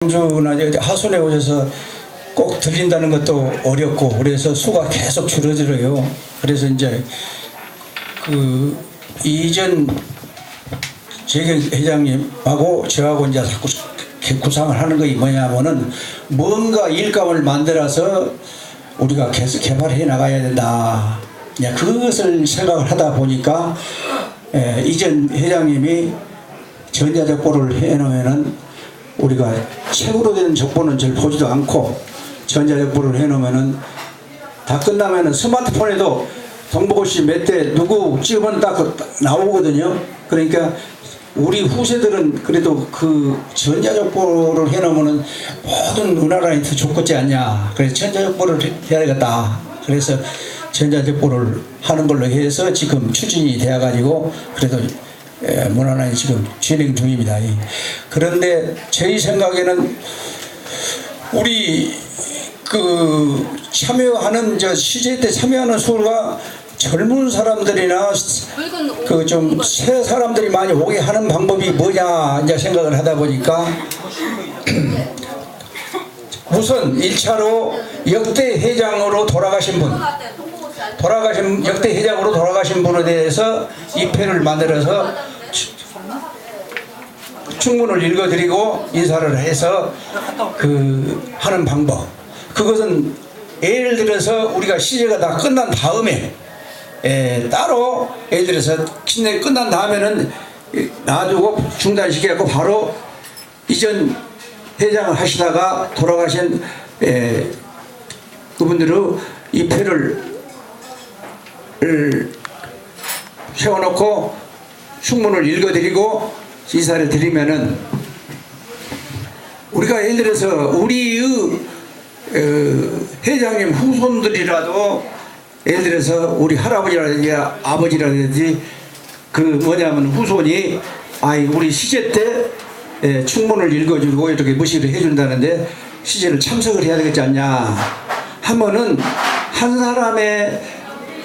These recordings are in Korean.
광주나 하순에 오셔서 꼭 들린다는 것도 어렵고 그래서 수가 계속 줄어들어요. 그래서 이제 그 이전 재경 회장님하고 저하고 이제 자꾸 구상을 하는 것이 뭐냐면은 뭔가 일감을 만들어서 우리가 계속 개발해 나가야 된다. 그것을 생각을 하다 보니까 이전 회장님이 전자적보를 해놓으면은 우리가 책으로 된 적보는 잘 보지도 않고 전자적보를 해놓으면은 다 끝나면은 스마트폰에도 동보고시 몇 대 누구 찍으면 딱 나오거든요. 그러니까 우리 후세들은 그래도 그 전자적보를 해놓으면은 모든 문화라인이 더 좋겠지 않냐. 그래서 전자적보를 해야겠다. 그래서 전자적보를 하는 걸로 해서 지금 추진이 되어가지고 그래도 문화라인이 지금 진행 중입니다. 그런데 제 생각에는 우리 그 참여하는 시제 때 참여하는 수가 젊은 사람들이나 그 좀 새 사람들이 많이 오게 하는 방법이 뭐냐 이제 생각을 하다 보니까 우선 1차로 역대 회장으로 돌아가신 분 역대 회장으로 돌아가신 분에 대해서 입회를 만들어서 충문을 읽어드리고 인사를 해서 그 하는 방법. 그것은 예를 들어서 우리가 시제가 다 끝난 다음에 따로 예를 들어서 시제 끝난 다음에는 놔두고 중단시켜갖고 바로 이전 회장을 하시다가 돌아가신 그분들의 입회를 세워놓고 충문을 읽어드리고 인사를 드리면은 우리가 예를 들어서 우리의 회장님 후손들이라도 예를 들어서 우리 할아버지라든지 아버지라든지 그 뭐냐면 후손이 우리 시제 때 충문을 읽어주고 이렇게 무시를 해준다는데 시제를 참석을 해야 되겠지 않냐 하면은 한 사람의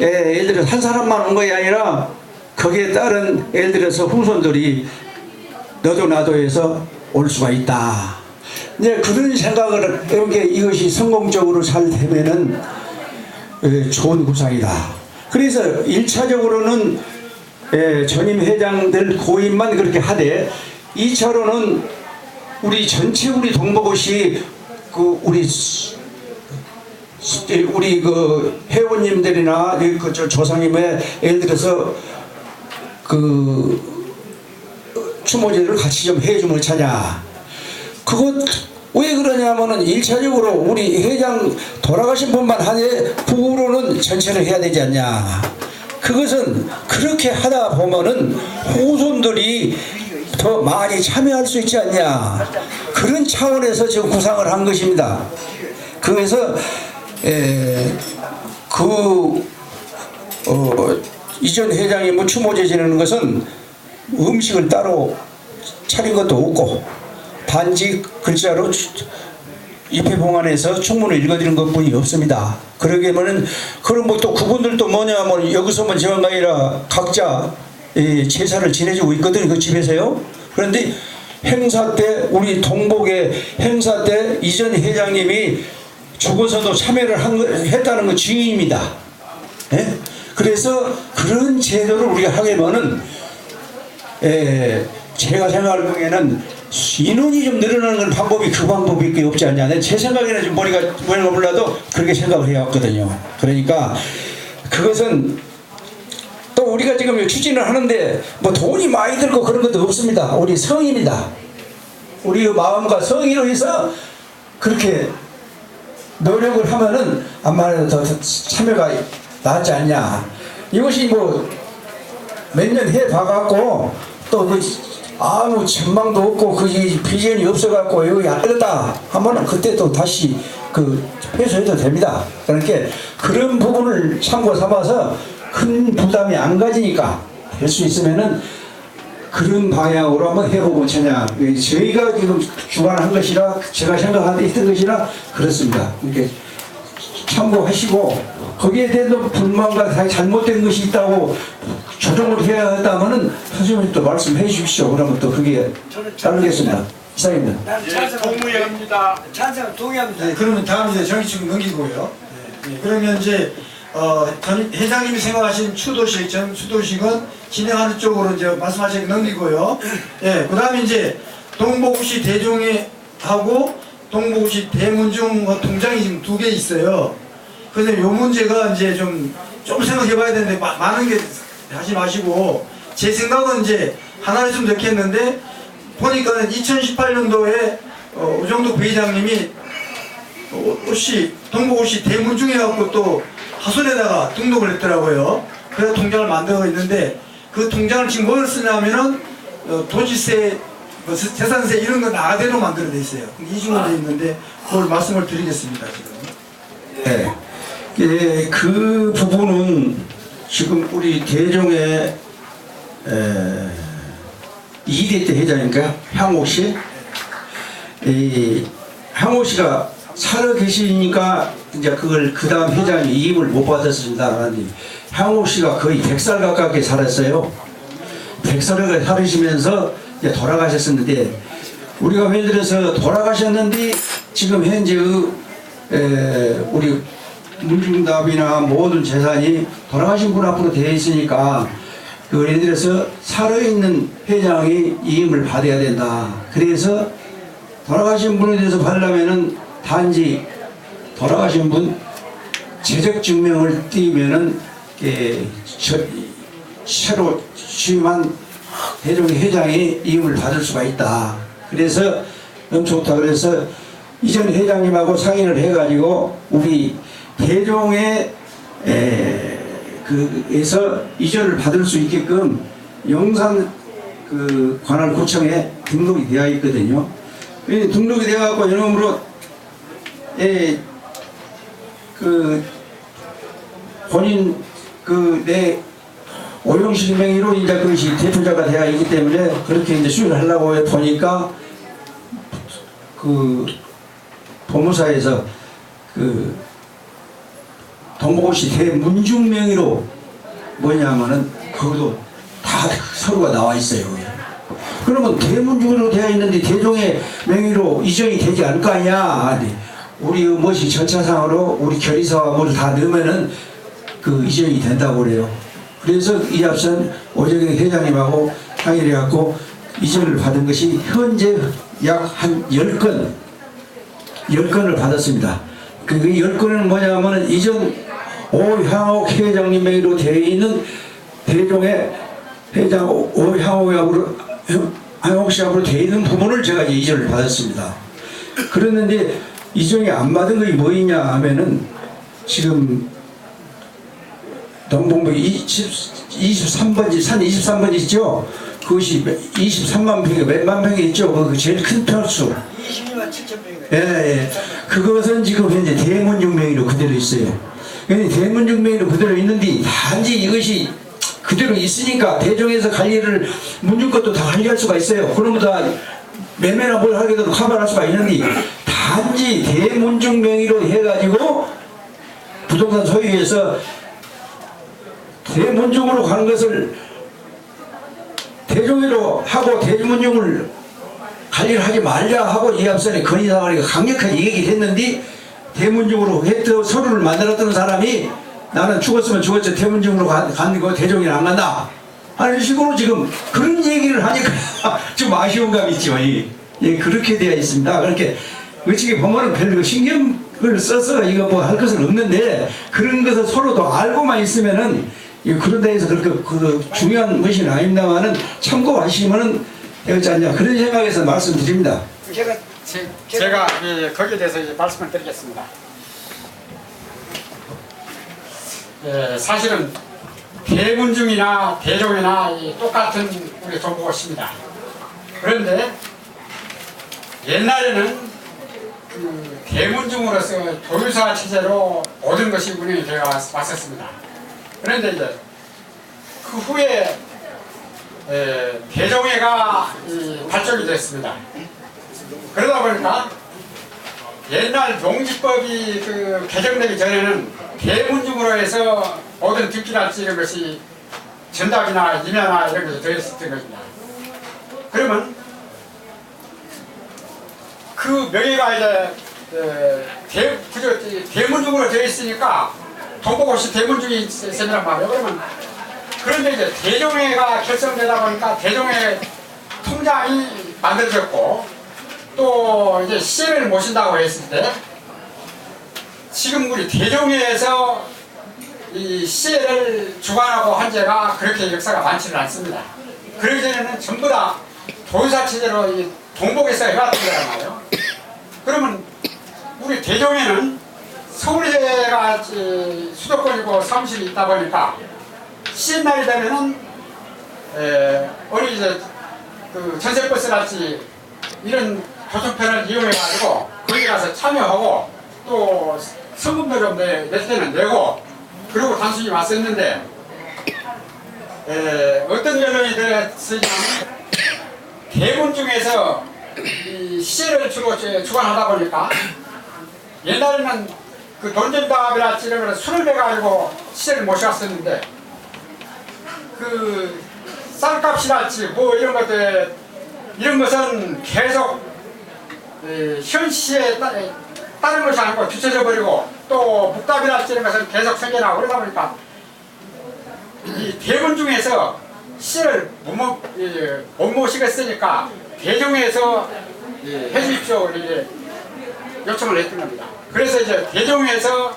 예를 들어서 한 사람만 온 것이 아니라 거기에 따른 예를 들어서 후손들이 너도 나도 해서 올 수가 있다. 이제 그런 생각을 이것이 성공적으로 잘 되면은 좋은 구상이다. 그래서 1차적으로는 전임 회장들 고임만 그렇게 하되 2차로는 우리 전체 우리 동보고시 그 우리 그 회원님들이나 그 조상님의 예를 들어서 그 추모제를 같이 좀 해주면 어쩌냐. 그것 왜 그러냐면은 1차적으로 우리 회장 돌아가신 분만 하되 부로는 전체를 해야 되지 않냐. 그것은 그렇게 하다 보면은 후손들이 더 많이 참여할 수 있지 않냐. 그런 차원에서 지금 구상을 한 것입니다. 그래서 이전 회장이 뭐 추모제 지내는 것은 음식을 따로 차린 것도 없고 단지 글자로 입회봉안에서 충문을 읽어드리는 것뿐이 없습니다. 그러게면은 그럼 뭐 또 그분들도 뭐냐면 여기서만 지원가 아니라 각자 제사를 지내주고 있거든요. 그 집에서요. 그런데 행사 때 우리 동복의 행사 때 이전 회장님이 죽어서도 참여를 했다는 건 증인입니다. 그래서 그런 제도를 우리가 하게 되면은 제가 생각할 경우에는 인원이 좀 늘어나는 방법이 그 방법밖에 없지 않냐. 제 생각에는 좀 머리가 몰라도 그렇게 생각을 해왔거든요. 그러니까 그것은 또 우리가 지금 추진을 하는데 뭐 돈이 많이 들고 그런 것도 없습니다. 우리 성입니다. 우리의 마음과 성의로 해서 그렇게 노력을 하면은 아마 더 참여가 낫지 않냐. 이것이 뭐 몇 년 해 봐갖고 또 아무 전망도 없고 그 비전이 없어갖고 여기 안 되겠다 하면은 그때 또 다시 그 회수해도 됩니다. 그러니까 그런 부분을 참고 삼아서 큰 부담이 안 가지니까 될 수 있으면은 그런 방향으로 한번 해보고 어쩌냐. 저희가 지금 주관한 것이라 제가 생각하는 했던 것이라 그렇습니다. 이렇게 참고하시고 거기에 대해서 불만과 잘못된 것이 있다고 조정을 해야 한다면은 선생님이 또 말씀해 주십시오. 그러면 또 그게 따르겠습니다. 이상입니다. 난 예, 찬성 동의합니다. 찬성 동의합니다. 네, 그러면 다음 이제 정의칙 넘기고요. 네, 그러면 이제 회장님이 생각하신 추도식, 추도식은 진행하는 쪽으로 이제 말씀하신 거 넘기고요. 예, 그다음에 이제 동복시 대종회 하고 동복시 대문중 통장이 지금 2개 있어요. 그래서 요 문제가 이제 좀 생각해봐야 되는데 많은 게 하지 마시고 제 생각은 이제 하나를 좀 넣겠는데 보니까는 2018년도에 우정도 부회장님이 동복시 대문중에 갖고 또 하소에다가 등록을 했더라고요. 그래서 통장을 만들어 있는데 그 통장을 지금 뭘 쓰냐면은 도지세, 재산세 이런 거 나대로 만들어 돼 있어요. 이중으로 돼 있는데 그걸 말씀을 드리겠습니다 지금. 네. 예, 그 부분은 지금 우리 대종의 2대 때 회장이니까 향호 씨, 향호 씨가 살아 계시니까 이제 그걸 그 다음 회장이 이임을 못 받았습니다. 향호 씨가 거의 100살 가깝게 살았어요. 100살 가까이 살으시면서 이제 돌아가셨었는데 우리가 예를 들어서 돌아가셨는데 지금 현재 우리 문중답이나 모든 재산이 돌아가신 분 앞으로 되어 있으니까 그 예를 들어서 살아있는 회장이 이임을 받아야 된다. 그래서 돌아가신 분에 대해서 받으려면은 단지 돌아가신 분 재적 증명을 띄우면은 새로 취임한 대종의 회장이 이임을 받을 수가 있다. 그래서 너무 좋다. 그래서 이전 회장님하고 상의를 해가지고 우리 대종의 그에서 이전을 받을 수 있게끔 영산 그 관할구청에 등록이 되어 있거든요. 등록이 되어 갖고 여러모로 그 본인 내 오용실 명의로 이제 그것이 대표자가 되어 있기 때문에 그렇게 이제 수행을 하려고 보니까 그 법무사에서 그 동복시 대문중 명의로 뭐냐면은 거기도 다 서류가 나와 있어요. 그러면 대문중으로 되어 있는데 대종의 명의로 이전이 되지 않을 거 아니야. 우리 무엇이 절차상으로 우리 결의사항을 다 넣으면은 그 이전이 된다고 그래요. 그래서 이 앞선 오정영 회장님하고 상의를 해갖고 이전을 받은 것이 현재 약 한 10건을 받았습니다. 그 10건은 뭐냐면은 이전 오향옥 회장님 명의로 되어 있는 대종의 회장 오향옥 씨하고 되어 있는 부분을 제가 이전을 받았습니다. 그랬는데 이전이 안 받은 것이 뭐이냐 하면은 지금 동봉부 23번지 산 23번지 있죠? 그것이 23만 평이 몇만 평이 있죠? 그 제일 큰 평수 22만 7천 명이네. 예. 그것은 지금 현재 대문중 명의로 그대로 있어요. 대문중 명의로 그대로 있는데 단지 이것이 그대로 있으니까 대종에서 관리를 문중 것도 다 관리할 수가 있어요. 그러면 다 매매나 뭘 하게 되도 커버할 수가 있는데 단지 대문중 명의로 해가지고 부동산 소유에서 대문중으로 가는 것을 대종회로 하고 대문중을 관리를 하지 말자 하고 이 앞선에 건의사관이 강력하게 얘기를 했는데 대문중으로 했던 서류를 만들었던 사람이 나는 죽었으면 죽었지 대문중으로 가는 거 대종회는 안 간다 하는 식으로 지금 그런 얘기를 하니까 좀 아쉬운 감이 있죠. 예, 그렇게 되어 있습니다. 그렇게 어떻게 보면은 별로 신경을 써서 이거 뭐 할 것은 없는데 그런 것을 서로도 알고만 있으면은 그런 데에서 그렇게 그 중요한 것이 아닙니다만은 참고하시면은 되지 않냐 그런 생각에서 말씀드립니다. 제가 거기에 대해서 이제 말씀을 드리겠습니다. 사실은 대문중이나 대종이나 똑같은 우리 동복시입니다. 그런데 옛날에는 그 대문중으로서 도유사 체제로 모든 것이 운영이 되어 왔었습니다. 그런데 이제 그 후에 대종회가 발족이 됐습니다. 그러다 보니까 옛날 농지법이 그 개정되기 전에는 대문중으로 해서 모든 뒷길할지 이런 것이 전답이나 임야나 이런 것이 되어 있었던 것입니다. 그러면 그 명예가 이제 대문중으로 되어 있으니까 동북없이 대문중이 있으란 말이에요. 그러면 그런데 이제 대종회가 결성되다 보니까 대종회 통장이 만들어졌고 또 이제 시를 모신다고 했을 때 지금 우리 대종회에서 이 시를 주관하고 한 제가 그렇게 역사가 많지는 않습니다. 그러기 전에는 전부 다 도의사 체제로 이 동북에서 해왔던 거란 말이에요. 그러면 우리 대종회는 서울에가 수도권이고 사무실이 있다 보니까 시날이 되면은 어느 이제 그 전세버스랄지 이런 교통편을 이용해가지고 거기 가서 참여하고 또 성금도 좀 낼 때는 내고 그리고 단순히 왔었는데 어떤 결론이 들었으냐면 대문 중에서 이 시를 주로 주관하다 보니까 옛날에는 그 돈전답이랄지 이런 거를 술을 내가지고 시를 모셔왔었는데 그 쌀값이랄지 뭐 이런 것들 이런 것은 계속 현시에 다른 것이 아니고 뒤쳐져 버리고 또 묵답이랄지 이런 것은 계속 생겨나고 그러다 보니까 이 대문 중에서 시를 못 모시겠으니까 대종에서 해주십시오 이렇게 요청을 했던 겁니다. 그래서 이제 대종에서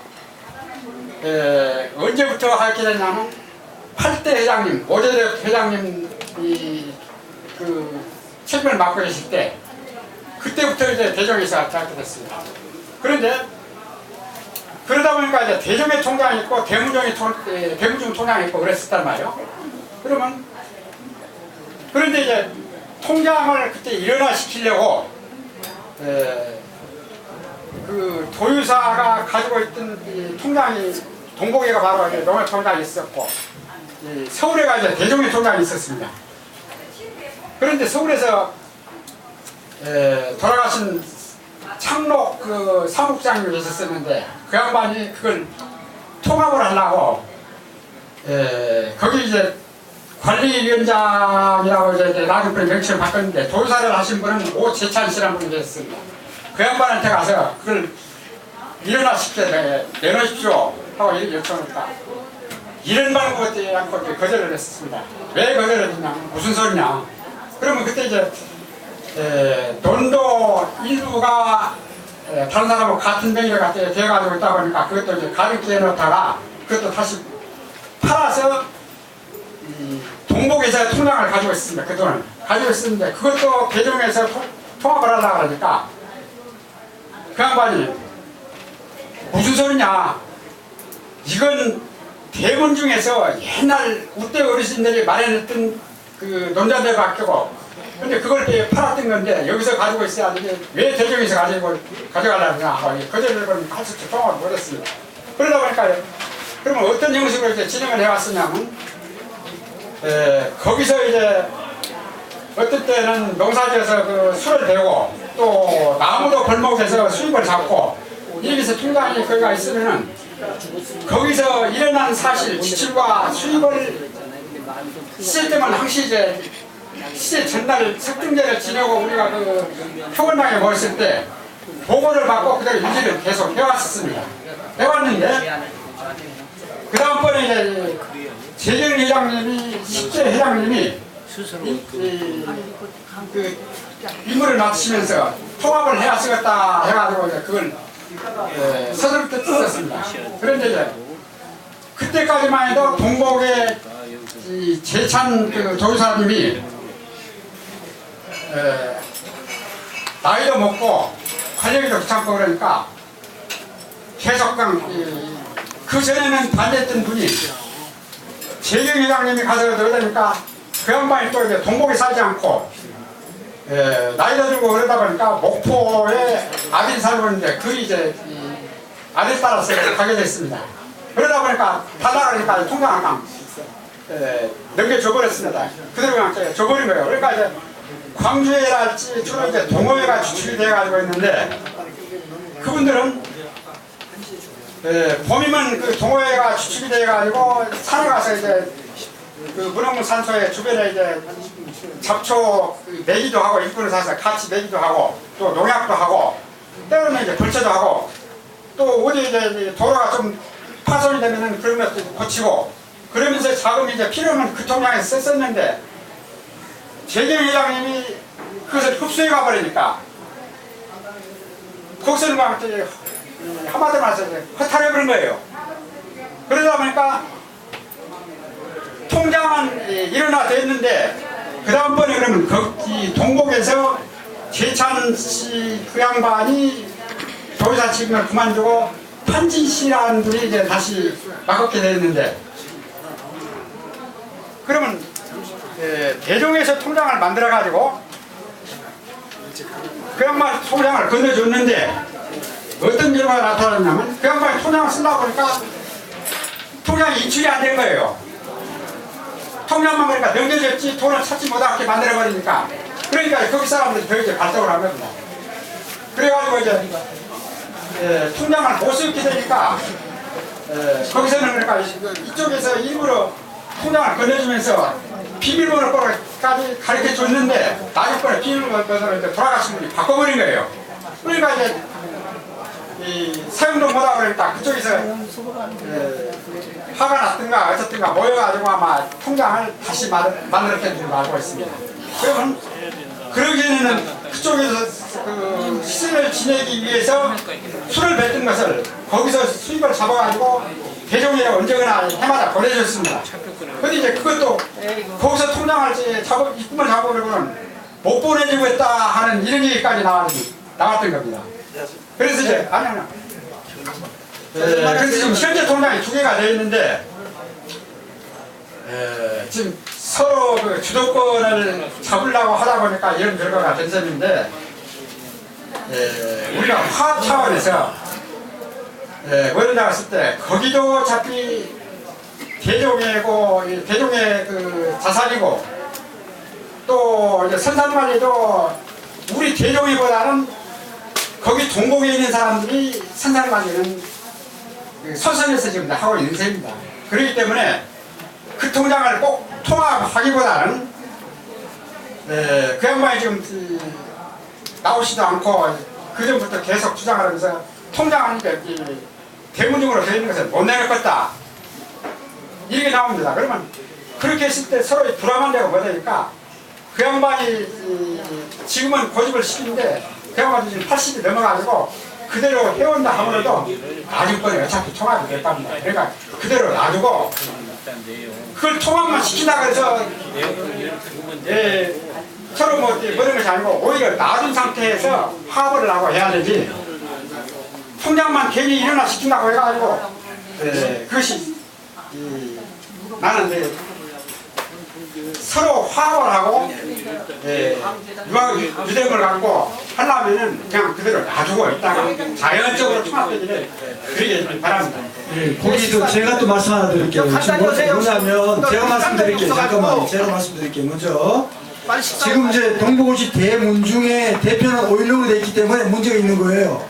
언제부터 하게 됐냐면 8대 회장님, 오재덕 회장님 그 책임을 맡고 계실 때 그때부터 이제 대종에서 하게 됐습니다. 그런데 그러다 보니까 이제 대종회 통장이 있고 대문중 통장이 있고 그랬었단 말이에요. 그런데 이제 통장을 그때 일원화시키려고 그 도유사가 가지고 있던 이 통장이 동복에가 바로 농협 통장이 있었고 서울에가 이제 대종회 통장이 있었습니다. 그런데 서울에서 돌아가신 창록 그 사무국장님이 계셨었는데 그 양반이 그걸 통합을 하려고 거기 이제 관리위원장이라고 이제 나중에 명칭을 바꿨는데 도유사를 하신 분은 오재찬 씨라는 분이 계셨습니다. 그 양반한테 가서 그걸 일어나시켜 내놓으십시오 하고 이렇게 요청을 했다. 이런 말고 그때 않고 거절을 했었습니다. 왜 거절을 했냐? 무슨 소리냐? 그러면 그때 이제 돈도 일부가 다른 사람하고 같은 명의를 갖다 대가지고 있다 보니까 그것도 이제 가볍게 해놓다가 그것도 다시 팔아서 동복에서 통장을 가지고 있습니다. 그 돈을 가지고 있었는데 그것도 대종에서 통합을 하려고 하니까 그 양반이 무슨 소리냐? 이건 대문 중에서 옛날 우때 어르신들이 마련했던 그 논자들 바뀌고 근데 그걸 팔았던 건데 여기서 가지고 있어야 하는데 왜 대종에서 가져가려느냐 하고 거절을 할 수 없이 통합을 못했습니다. 그러다 보니까 그러면 어떤 형식으로 이제 진행을 해왔었냐면 거기서 이제 어떤 때는 농사지어서 그 술을 대고 또 나무도 골목에서 수입을 잡고 여기서 통장이 거기가 있으면은 거기서 일어난 사실 지출과 수입을 시제 때만 항시 이제 시제 전날 석등제를 지내고 우리가 그 표본당에 모였을 때 보고를 받고 그대로 유지를 계속 해왔었습니다. 해왔는데 그 다음번에 이제 재정 회장님이 식재 회장님이 그 임무를 맡으시면서 통합을 해야 쓰겠다 해가지고 이제 그걸 서둘러 뜻했습니다. 그런데 이제 그때까지만 해도 동복의 재찬 그 도의사님이 나이도 먹고 관력이도 귀찮고 그러니까 계속 그 전에는 반대했던 분이 재경 회장님이 가서 그러니까 그 양반이 또 이제 동복에 살지 않고 나이도 들고 그러다 보니까 목포에 아들이 살고 있는데 그 이제 아들 따라서 가게 됐습니다. 그러다 보니까 달라 그러니까 통장을 그냥 넘겨줘버렸습니다. 그대로 그냥 줘버린 거예요. 그러니까 이제 광주회랄지 주로 이제 동호회가 주축이 돼가지고 있는데 그분들은 봄이면 그 동호회가 주축이 돼가지고 산에 가서 이제 그 문흥문 산소에 주변에 이제 잡초 내기도 하고 일꾼을 사서 같이 내기도 하고 또 농약도 하고 때로는 이제 벌채도 하고 또 어디 이제 도로가 좀 파손이 되면은 그런 것도 고치고 그러면서 자금 이제 필요하면 그 통장에 썼었는데 재경 회장님이 그것을 흡수해 가버리니까 거기서는 막 한마디로 말해서 허탈해 버린 거예요. 그러다 보니까 통장은 일어나 됐는데 그 다음번에 그러면 거기 동복에서 재찬 씨 그 양반이 조이사 책임을 그만두고 판진 씨라는 분이 이제 다시 맡게 됐는데 그러면 대종에서 통장을 만들어 가지고 그 양반 통장을 건네줬는데 어떤 결과가 나타났냐면 그 양반이 통장을 쓰다 보니까 통장이 인출이 안 된 거예요. 통장만 보니까 넘겨졌지 돈을 찾지 못하게 만들어버리니까 그러니까 거기 사람들이 더 이제 발동을 한 겁니다. 그래가지고 이제 통장을 못 쓰게 되니까 거기서는 그러니까 이쪽에서 일부러 통장을 건네주면서 비밀번호까지 가르쳐 줬는데 나중번에 비밀번호를 이제 돌아가신 분이 바꿔버린 거예요. 그러니까 이제 이 사용도 못하고 그러니까 그쪽에서 화가 났든가 어쨌든가 모여가지고 아마 통장을 다시 만들었게 된 걸로 알고 있습니다. 그러면 그러기에는 그쪽에서 그 시설을 지내기 위해서 술을 뱉은 것을 거기서 수입을 잡아가지고 대종에 언제거나 해마다 보내줬습니다. 근데 이제 그것도 거기서 통장을 입금을 잡아버리고는 못 보내주겠다 하는 이런 얘기까지 나왔던 겁니다. 그래서 이제 그래서 지금 현재 통장이 2개가 되어 있는데 지금 서로 그 주도권을 잡으려고 하다 보니까 이런 결과가 된 셈인데 우리가 화합 차원에서 모여 나갔을 때 거기도 어차피 대종의 그 자산이고 또 이제 선산관리도 우리 대종이보다는 거기 동봉에 있는 사람들이 선산관리는 소선에서 지금 하고 있는 셈입니다. 그렇기 때문에 그 통장을 꼭 통합하기보다는 그 양반이 지금 나오지도 않고 그전부터 계속 주장을 하면서 통장은 대문중으로 되어 있는 것을 못 내겠다 이렇게 나옵니다. 그러면 그렇게 했을 때 서로 불안한 데가 뭐되니까 그 양반이 지금은 고집을 시키는데 그 양반이 지금 80이 넘어가지고 그대로 해온다 하더라도 나중번에 어차피 통합이 됐답니다. 그러니까 그대로 놔두고 그걸 통합만 시킨다 그래서 서로 뭐 그런 것이 아니고 오히려 놔둔 상태에서 화합을 하고 해야 되지 통장만 괜히 일어나 시킨다고 해가지고 그것이 나는 서로 화합을 하고 유대감을 갖고 하려면은 그냥 그대로 놔두고 있다가 자연적으로 통합되기를 그러게 바랍니다. 거기도 제가 또 말씀 하나 드릴게요. 뭐냐면 제가 말씀드릴게요. 잠깐만 제가 말씀드릴게요. 먼저 지금 이제 동북오시 대문중의 대표는 오일로로 되어 있기 때문에 문제가 있는 거예요.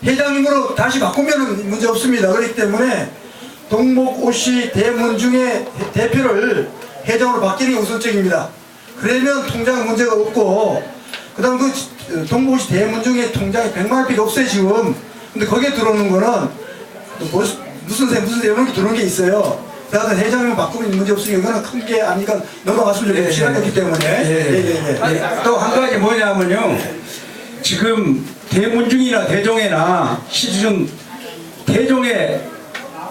회장님으로 다시 바꾸면 문제 없습니다. 그렇기 때문에 동북오시 대문중의 대표를 회장으로 바뀌는 게 우선적입니다. 그러면 통장 문제가 없고 그 다음 그 동북오시 대문중의 통장에 100만 원밖에 없어요 지금. 근데 거기에 들어오는 거는 무슨 이런 게 들어오는 게 있어요. 그래서 회장님 바꾸면 문제 없으니까 이거는 큰 게 아니니까 넘어갔으면 좋겠고 시간이 없기 때문에 또 한 가지 뭐냐면요 지금 대문중이나 대종에나 시중 대종의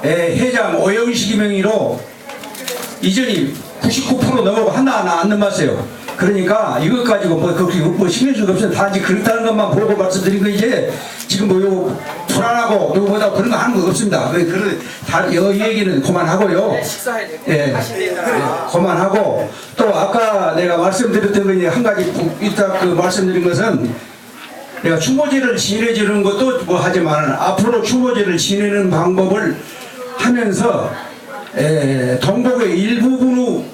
회장 오영식 명의로 이전이 99% 넘어가고 하나 안 넘었어요. 그러니까 이것 가지고 뭐 신경 쓸 거 없어요. 단지 그렇다는 것만 보고 말씀드린 거 이제 지금 뭐 요 불안하고 요거보다 그런 거 하는 거 없습니다. 이 얘기는 그만하고요. 예, 그만하고 또 아까 내가 말씀드렸던 거 한 가지 이따 그 말씀드린 것은 내가 추모제를 지내주는 것도 뭐 하지만 앞으로 추모제를 지내는 방법을 하면서 동북의 일부분의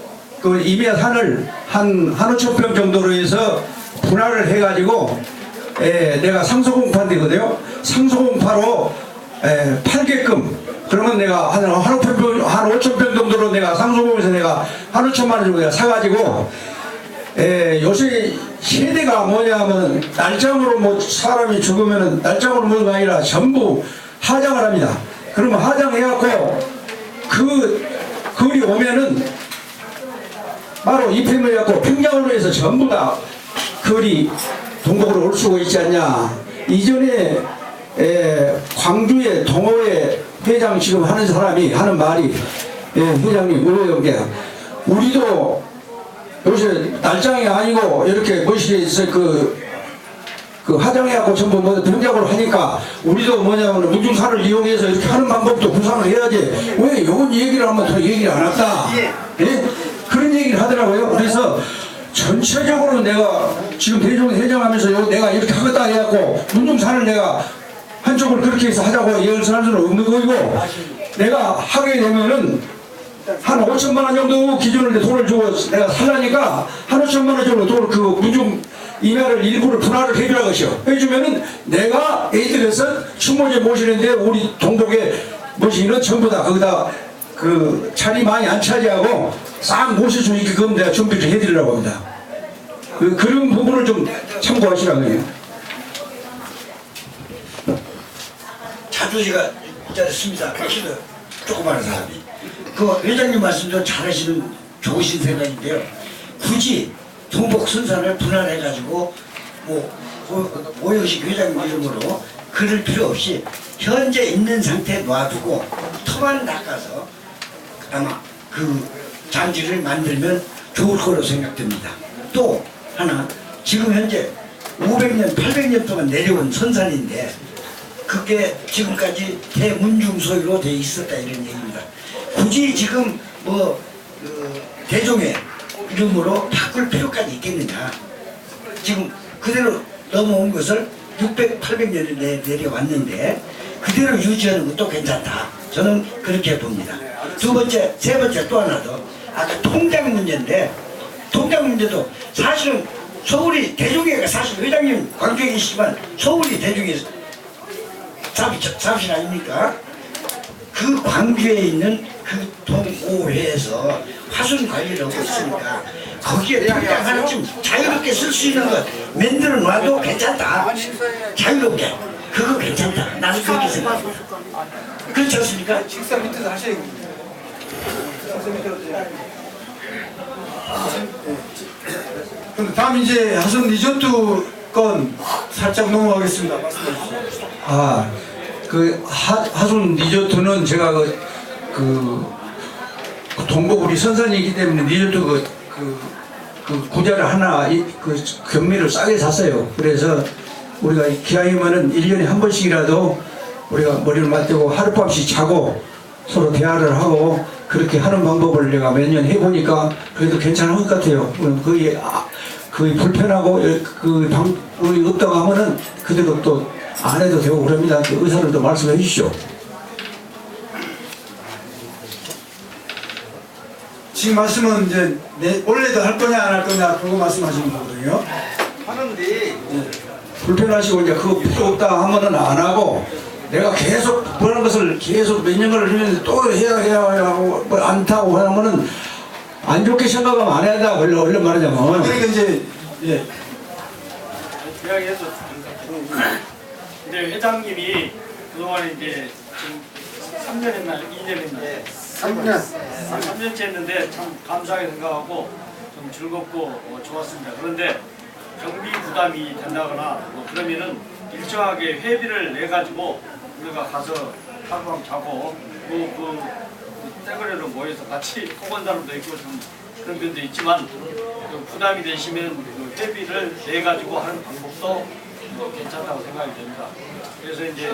그 임야산을 한 5,000평 정도로 해서 분할을 해가지고 내가 상소공파인데거든요. 상소공파로 팔게끔 그러면 내가 한 5천 병 정도로 내가 상소금에서 내가 한 5천만 원 정도 내가 사가지고 요새 세대가 뭐냐면 날짜으로 뭐 사람이 죽으면은 날짜으로 뭐가 아니라 전부 하장을 합니다. 그러면 하장해갖고 그리 오면은 바로 입회를 해갖고 평양으로 해서 전부 다 거리 동북으로 올 수가 있지 않냐. 이전에 광주의 동호회 회장 지금 하는 사람이 하는 말이 회장님 의뢰연계 우리도 요새 날장이 아니고 이렇게 멋있게 그 하장해갖고 전부 뭐 병작으로 하니까 우리도 뭐냐면 문중사를 이용해서 이렇게 하는 방법도 구상을 해야지 왜 요건 얘기를 하면 더 얘기를 안 했다. 예? 그런 얘기를 하더라고요. 그래서 전체적으로 내가 지금 대중 회장하면서 내가 이렇게 하겠다 해갖고 문중사를 내가 한쪽을 그렇게 해서 하자고 예언할 수는 없는 거이고 내가 하게 되면은 한 5천만 원 정도 기준으로 돈을 주고 내가 살라니까 한 5천만 원 정도 돈을 그 문중 이면을 일부를 분할을 해주라 것이요. 해주면은 내가 애들에서 추모제 모시는데 우리 동독에 모시는 전부 다 거기다 그 자리 많이 안 차지하고 싹 모실 수 있게끔 내가 준비를 해드리려고 합니다. 그런 부분을 좀 참고하시라고 해요. 자두지가 있습니다. 키도 조그마한 사람이. 그 회장님 말씀도 잘하시는 좋으신 생각인데요. 굳이 동북 순산을 분할해가지고 오영식 회장님 이름으로 그럴 필요 없이 현재 있는 상태에 놔두고 터만 닦아서 아마 그 장지를 만들면 좋을 거로 생각됩니다. 또 하나 지금 현재 500년 800년 동안 내려온 선산인데 그게 지금까지 대문중 소유로 돼 있었다 이런 얘기입니다. 굳이 지금 대종의 이름으로 바꿀 필요까지 있겠느냐. 지금 그대로 넘어온 것을 600, 800년을 내려왔는데 그대로 유지하는 것도 괜찮다. 저는 그렇게 봅니다. 두 번째, 세 번째 또 하나 더. 아까 통장 문제인데 통장 문제도 사실은 서울이 대종회가 사실 회장님 광주에 계시지만 서울이 대종회 사실 아닙니까? 그 광주에 있는 그 동호회에서 화순 관리를 하고 있으니까 거기에 통장 하나쯤 자유롭게 쓸 수 있는 것 만들어 놔도 괜찮다. 자유롭게. 그거 괜찮다. 나는 그렇게 생각해. 그렇지 않습니까? 직사 밑에서 하셔야 됩니다. 그럼 다음 이제 하순 리조트 건 살짝 넘어가겠습니다. 말씀해 주시죠. 그 하순 리조트는 제가 그 동북 우리 선산이기 때문에 리조트 그 구자를 하나 그 경매를 싸게 샀어요. 그래서 우리가 기왕이면은 1년에 한 번씩이라도 우리가 머리를 맞대고 하룻밤씩 자고 서로 대화를 하고 그렇게 하는 방법을 내가 몇 년 해보니까 그래도 괜찮은 것 같아요. 거의 불편하고 그 방법이 없다고 하면은 그대로 또 안 해도 되고 그럽니다. 그 의사를 또 말씀해 주시죠. 지금 말씀은 이제 원래도 할 거냐 안 할 거냐 그거 말씀하시는 거거든요. 하는데 불편하시고 이제 그거 필요 없다 하면은 안 하고 내가 계속 그런 것을 계속 몇 년을 하면서 또 해야 하고 안 타고 하면은 안 좋게 생각하면 안 해야 된다. 얼른 말하자면. 그러니까 이제 이야기해서 근데 회장님이 그동안에 이제 지금 3년 했나 2년 했나 3년째 했는데 참 감사하게 생각하고 좀 즐겁고 좋았습니다. 그런데 경비 부담이 된다거나 그러면은 일정하게 회비를 내 가지고 우리가 가서 하룻밤 자고 그 떼거리로 모여서 같이 호건 사람도 있고 좀 그런 면도 있지만 그 부담이 되시면 그 회비를 내 가지고 하는 방법도 괜찮다고 생각이 됩니다. 그래서 이제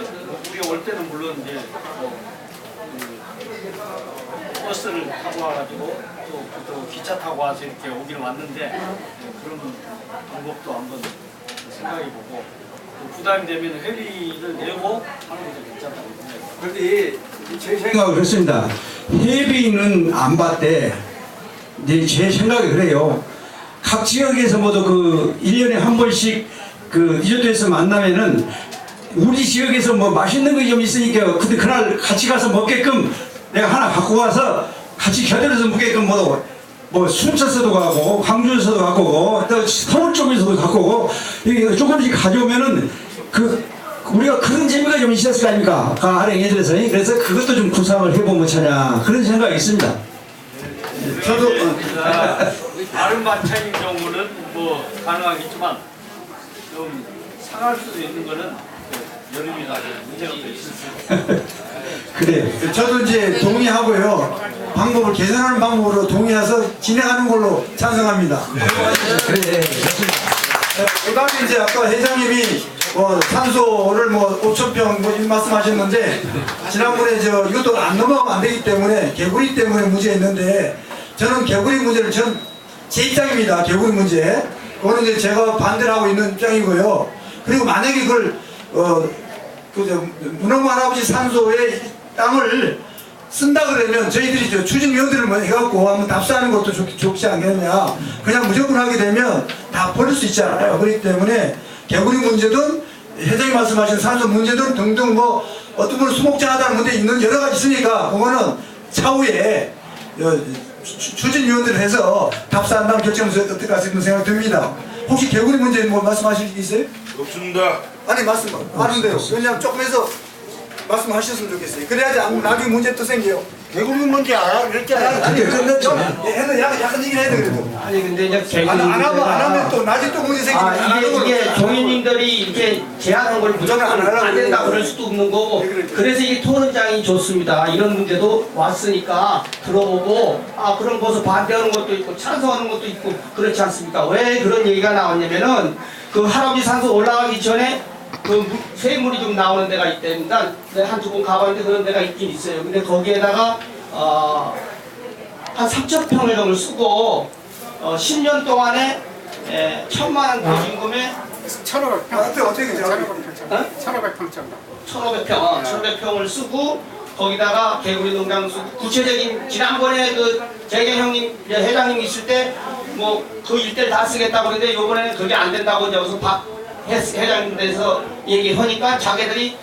우리 올 때는 물론 이제 버스를 타고 와가지고 또 기차 타고 와서 이렇게 오긴 왔는데 그런 방법도 한번 생각해보고 부담이 되면 회비를 내고 하는 것도 괜찮다고 생각합니다. 그런데 제 생각은 그렇습니다. 회비는 안 받대. 이제 제 생각이 그래요. 각 지역에서 모두 그 1년에 한 번씩 그 리조트에서 만나면은 우리 지역에서 뭐 맛있는 거 좀 있으니까 근데 그날 같이 가서 먹게끔 내가 하나 갖고 가서 같이 곁들여서 먹게끔 뭐 순천에서도 가고 광주에서도 갖고 오고 또 서울 쪽에서도 갖고 오고 이게 조금씩 가져오면은 우리가 그런 재미가 좀 있었을 거 아닙니까? 할행해드려서 그래서 그것도 좀 구상을 해보면 차냐 그런 생각이 있습니다. 저도 다른 반찬인 경우는 뭐 가능하겠지만 좀 상할 수도 있는 거는 여름이나 문제가 또 있었어요. 그래. 저도 이제 동의하고요. 방법을 개선하는 방법으로 동의해서 진행하는 걸로 찬성합니다. 그래. 그다음에 이제 아까 회장님이 산소를 5,000평 말씀하셨는데 지난번에 이것도 안 넘어가면 안 되기 때문에 개구리 때문에 문제가 있는데 저는 개구리 문제를 제 입장입니다. 개구리 문제. 그거는 이제 제가 반대를 하고 있는 입장이고요. 그리고 만약에 그걸 문어무 할아버지 산소의 땅을 쓴다 그러면 저희들이 추진위원들을 해갖고 한번 답사하는 것도 좋지 않겠냐. 그냥 무조건 하게 되면 다 버릴 수 있잖아요. 그렇기 때문에 개구리 문제든 회장님 말씀하신 산소 문제든 등등 어떤 분은 수목장하다는 문제 있는 여러 가지 있으니까 그거는 차후에 추진위원들을 해서 답사한 다음 결정해서 어떨까 생각이 듭니다. 혹시 개구리 문제 말씀하실 게 있어요? 없습니다. 아니 말씀하는데요. 그냥 조금 해서 말씀하셨으면 좋겠어요. 그래야지 나중에 문제 또 생겨요. 개구리 문제 알아? 그랬잖아. 아니 끝났죠. 해도 약간 얘기를 해야 돼 그래도. 아니 근데 이제 개그 안 하면 또 나중에 또 문제 생기면 이게 종인님들이 이렇게 제안한 걸 무조건 안 된다 그럴 수도 없는 거고 그래서 이게 토론장이 좋습니다. 이런 문제도 왔으니까 들어보고 그럼 벌써 반대하는 것도 있고 찬성하는 것도 있고 그렇지 않습니까? 왜 그런 얘기가 나왔냐면은 그 할아버지 산소 올라가기 전에 그 쇠물이 좀 나오는 데가 있답니다. 한두 번 가봤는데 그런 데가 있긴 있어요. 근데 거기에다가 한 3,000평을 정도 쓰고 10년 동안에 1,000만 원 보증금에 1,500평. 어떻게 그죠? 1,500평 정도. 1,500평을 쓰고 거기다가 개구리 농장 쓰고 구체적인 지난번에 그 재경 형님 회장님 있을 때 그 일대를 다 쓰겠다고 그러는데 이번에는 그게 안 된다고 여기서 회장님께서 얘기하니까 자기들이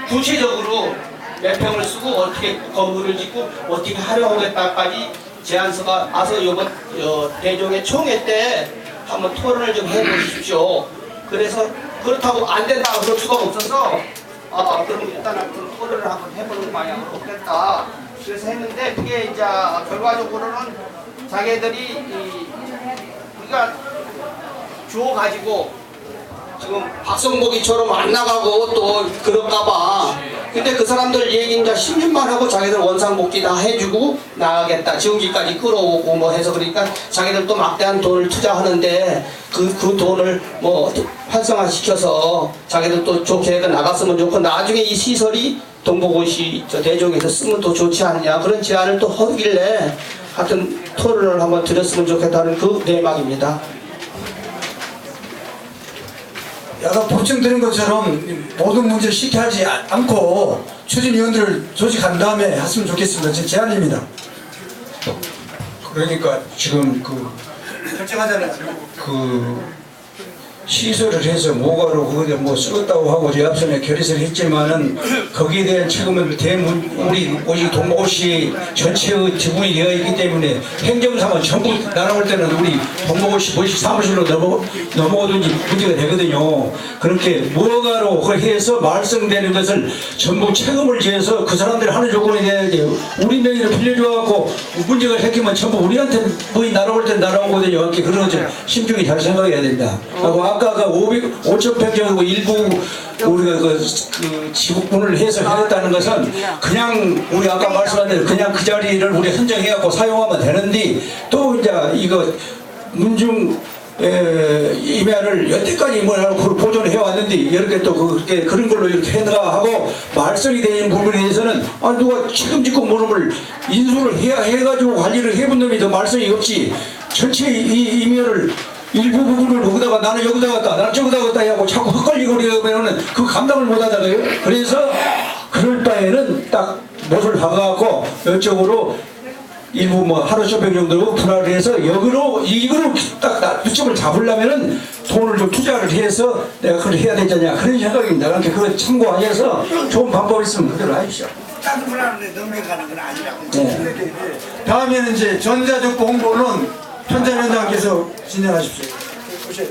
구체적으로 몇 평을 쓰고 어떻게 건물을 짓고 어떻게 활용하겠다까지 제안서가 와서 이번 대종의 총회 때 한번 토론을 좀 해보십시오. 그래서 그렇다고 안 된다고 그럴 수가 없어서 그럼 일단 한번 토론을 한번 해보는 방향으로 없겠다. 그래서 했는데 그게 이제 결과적으로는 자기들이 우리가 주워가지고 지금 박성복이처럼 안 나가고 또 그럴까봐. 근데 그 사람들 얘기 이제 10년만 하고 자기들 원상복귀 다 해주고 나가겠다. 지원기까지 끌어오고 해서 그러니까 자기들 또 막대한 돈을 투자하는데 그 돈을 활성화시켜서 자기들 또 좋게 나갔으면 좋고 나중에 이 시설이 동북오시 대종에서 쓰면 또 좋지 않냐. 그런 제안을 또 하길래 하여튼 토론을 한번 드렸으면 좋겠다는 그 내막입니다. 아까 보충드린 것처럼 모든 문제를 쉽게 하지 않고 추진위원들을 조직한 다음에 했으면 좋겠습니다. 제 제안입니다. 그러니까 지금 결정하잖아요. 시설을 해서 모가로 그게 쓰겠다고 하고 앞선에 결의를 했지만은 거기에 대한 책임은 우리 오직 동북오시 전체의 지분이 되어 있기 때문에 행정상은 전부 날아올 때는 우리 동북오시 사무실로 넘어오든지 문제가 되거든요. 그렇게 모가로 해서 말썽되는 것을 전부 책임을 지어서 그 사람들이 하는 조건이 돼야 돼요. 우리 명의를 빌려줘갖고 문제가 생기면 전부 우리한테 날아올 때 날아오거든요. 그렇게 그런 것을 심중히 잘 생각해야 된다. 아까 5,000평 정도 일부 우리가 그 지분을 해서 했다는 것은 그냥 우리 아까 말씀한 대로 그냥 그 자리를 우리 선정해갖고 사용하면 되는데 또 이제 이거 문중 임야를 여태까지 보존을 해왔는데 이렇게 또 그런 걸로 이렇게 해나가고 말썽이 되는 부분에 대해서는 누가 책임지고 모름을 인수를 해가지고 관리를 해본 놈이 더 말썽이 없지 전체 이 임야를 일부 부분을 거기다가 나는 여기다 갔다 나는 저기다 갔다 하고 자꾸 헛걸리고 그러면은 그 감당을 못 하다가요. 그래서 그럴 바에는 딱 못을 박아갖고 이쪽으로 일부 뭐 하루 쇼핑 정도 분할을 해서 이거로 딱 부침을 잡으려면은 돈을 좀 투자를 해서 내가 그걸 해야 되잖냐 그런 생각입니다. 그러니까 그걸 참고하셔서 좋은 방법이 있으면 그대로 하십시오. 딴 분한테 넘어가는 건 아니라고. 네. 다음에는 이제 전자정보 홍보는 현장위원장께서 진행하십시오. 오세요.